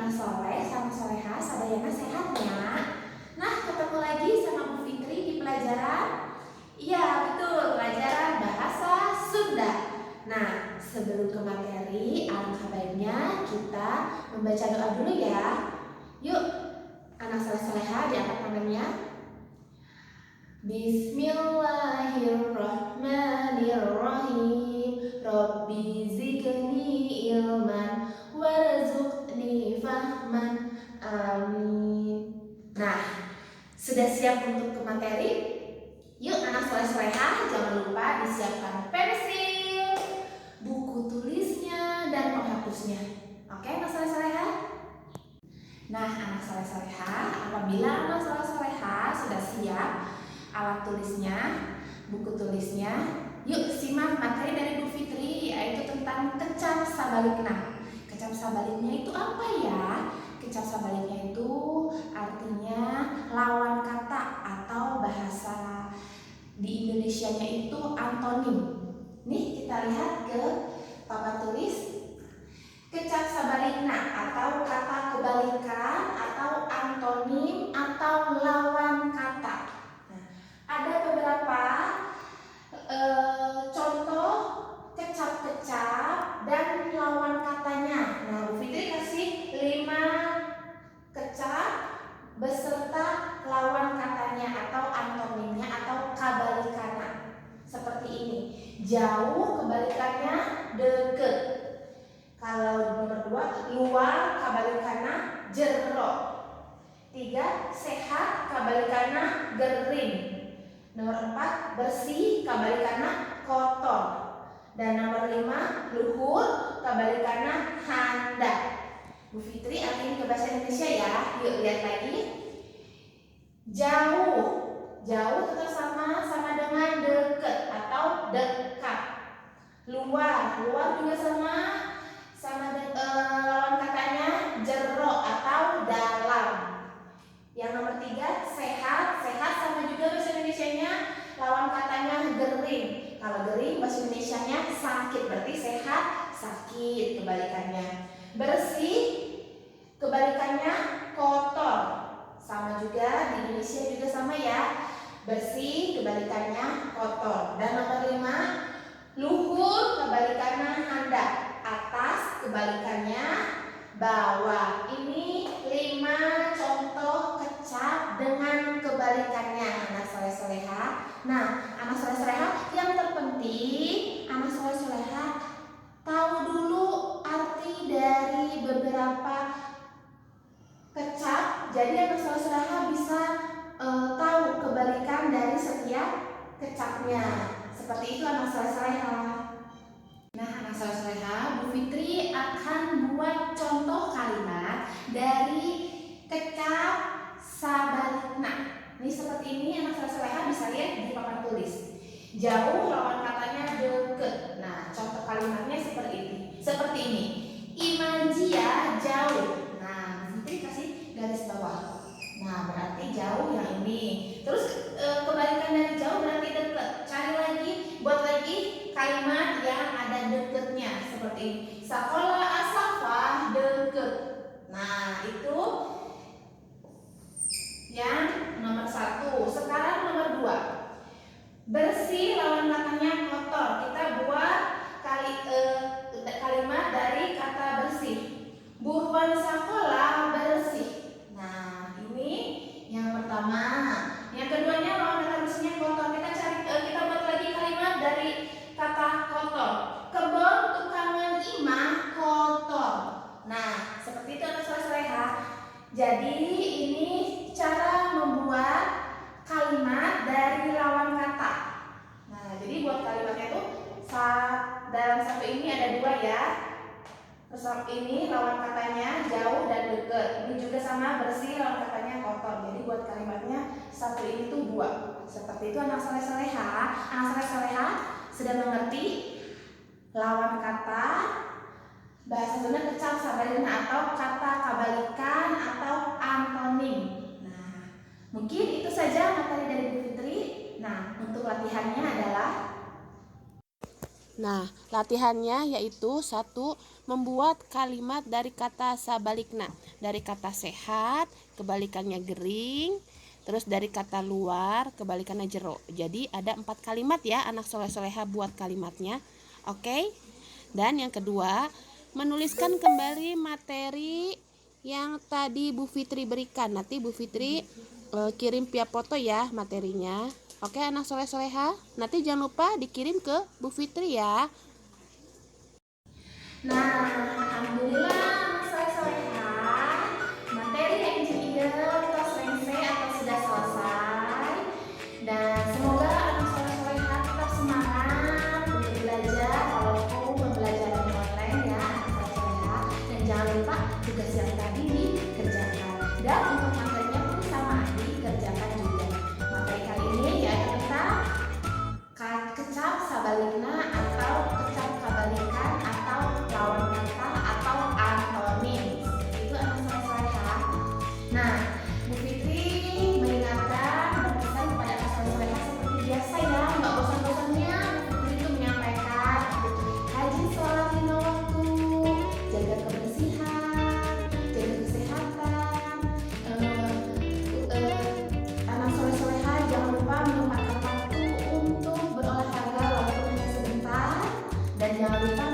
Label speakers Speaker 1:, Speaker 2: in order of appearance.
Speaker 1: anak soleh sama soleha, sadayana sehatnya. Nah, ketemu lagi sama Bu Fitri di pelajaran. Iya, betul, pelajaran bahasa Sunda. Nah, sebelum ke materi, alangkah baiknya kita membaca doa dulu ya. Yuk, anak soleh-soleha diangkat tangannya. Bismillahirrahmanirrahim. Rabbi zidni ilman warzuqni fahman. Amin. Nah, sudah siap untuk ke materi? Yuk anak soleh-soleha, jangan lupa disiapkan pensil, buku tulisnya, dan penghapusnya. Oke anak soleh-soleha? Nah anak soleh-soleha, apabila anak soleh-soleha sudah siap alat tulisnya, buku tulisnya, yuk simak materi dari Bu Fitri, yaitu tentang kecap sabalikna. Kecap sabaliknya itu apa ya? Kecap sabaliknya itu artinya lawan kata atau bahasa di Indonesianya itu antonim. Nih kita lihat ke papan tulis. Kecap sabalikna atau kata kebalikan atau antonim atau lawan kata. Nah, ada beberapa contoh kecap-kecap dan lawan katanya. Nah, Bu Fitri kasih 5 kecap beserta lawan katanya atau antonimnya atau kebalikannya. Seperti ini. Jauh kebalikannya deket. Kalau nomor 2, luar kebalikannya jero. 3, sehat kebalikannya gering. Nomor 4, bersih kebalikannya kotor. Dan nomor 5, luhur kebalikannya handap. Bu Fitri artinya ke bahasa Indonesia ya. Yuk lihat lagi. Jauh. Jauh tetap sama dengan dekat atau dekat. Luar. Luar juga sama lawan katanya jero atau dalam. Yang nomor 3, sehat. Sehat sama juga bahasa Indonesianya lawan katanya gering. Kalau gering bahasa Indonesianya sakit, berarti sehat, sakit kebalikannya. Bersih kebalikannya kotor. Sama juga di Indonesia juga sama ya. Bersih kebalikannya kotor. Dan nomor 5, luhur kebalikannya handap. Atas kebalikannya bawah. Ini 5 contoh kecap dengan kebalikannya anak soleh-soleha. Nah, anak soleh-soleha yang terpenting, anak soleh-soleha tahu dulu arti dari beberapa kecap. Jadi anak soleh-soleha bisa tahu kebalikan dari setiap kecapnya. Seperti itu anak soleh-soleha. Nah anak soleh-soleha, Bu Fitri akan buat contoh kalimat dari kecap sabalikna. Ini seperti ini anak soleh-soleha bisa lihat di papan tulis. Jauh lawan katanya deket. Nah contoh kalimatnya seperti ini. Imajia jauh. Nah Bu Fitri kasih garis bawah. Nah berarti jauh yang ini. Terus kebalikan dari jauh berarti deket. Cari lagi, buat lagi kalimat yang ada deketnya seperti ini. Sekolah asafah deket. Nah itu yang nomor 1. Sekarang nomor 2. Bersih lawan katanya kotor. Kita buat kalimat dari kata bersih. Buruan sekolah bersih. Nah ini yang pertama. Yang keduanya lawan kata bersihnya kotor. Kita buat lagi kalimat dari kata kotor. Kebon tukangan imah kotor. Nah seperti itu anak soleh-soleha. Jadi ini cara membuat kalimat dari lawan kata. Nah jadi buat kalimatnya tuh dalam satu ini ada 2 ya. Terus ini lawan katanya jauh dan dekat. Ini juga sama bersih lawan katanya kotor. Jadi buat kalimatnya satu ini tuh 2. Seperti itu anak soleh-soleha. Anak soleh-soleha sudah mengerti lawan kata bahasa Sunda kecap sabalikna atau kata kebalikan atau antonim. Nah, mungkin itu saja materi dari Bu Fitri. Nah, untuk latihannya adalah
Speaker 2: Nah, latihannya yaitu satu, membuat kalimat dari kata sabalikna. Dari kata sehat, kebalikannya gering. Terus dari kata luar, kebalikannya jero. Jadi ada 4 kalimat ya anak soleh-soleha buat kalimatnya. Oke. Dan yang kedua, menuliskan kembali materi yang tadi Bu Fitri berikan. Nanti Bu Fitri kirim via foto ya materinya. Oke anak soleh-soleha, nanti jangan lupa dikirim ke Bu Fitri ya.
Speaker 1: Nah, alhamdulillah soleh-soleha. Materi NGIE tos rengse atau sudah selesai. Dan semoga anak soleh-soleha tetap semangat untuk belajar walaupun pembelajaran online ya anak soleh-soleha. Dan jangan lupa tugas yang tadi dikerjakan. Dan untuk materinya pun sama dikerjakan juga. Materi kali ini yaitu tentang kecap sabalikna atau kecap kabalikan atau lawan kata atau antonim. Itu anak soleh-soleha. Nah, Bu Fitri mengingatkan dan pesan kepada anak soleh-soleha seperti biasa ya, nggak bosan-bosannya Bu Fitri itu menyampaikan rajin sholat lima waktu, jaga kebersihan, jaga kesehatan. Anak soleh-soleha jangan lupa menyempatkan waktu untuk berolahraga walaupun hanya sebentar, dan jangan lupa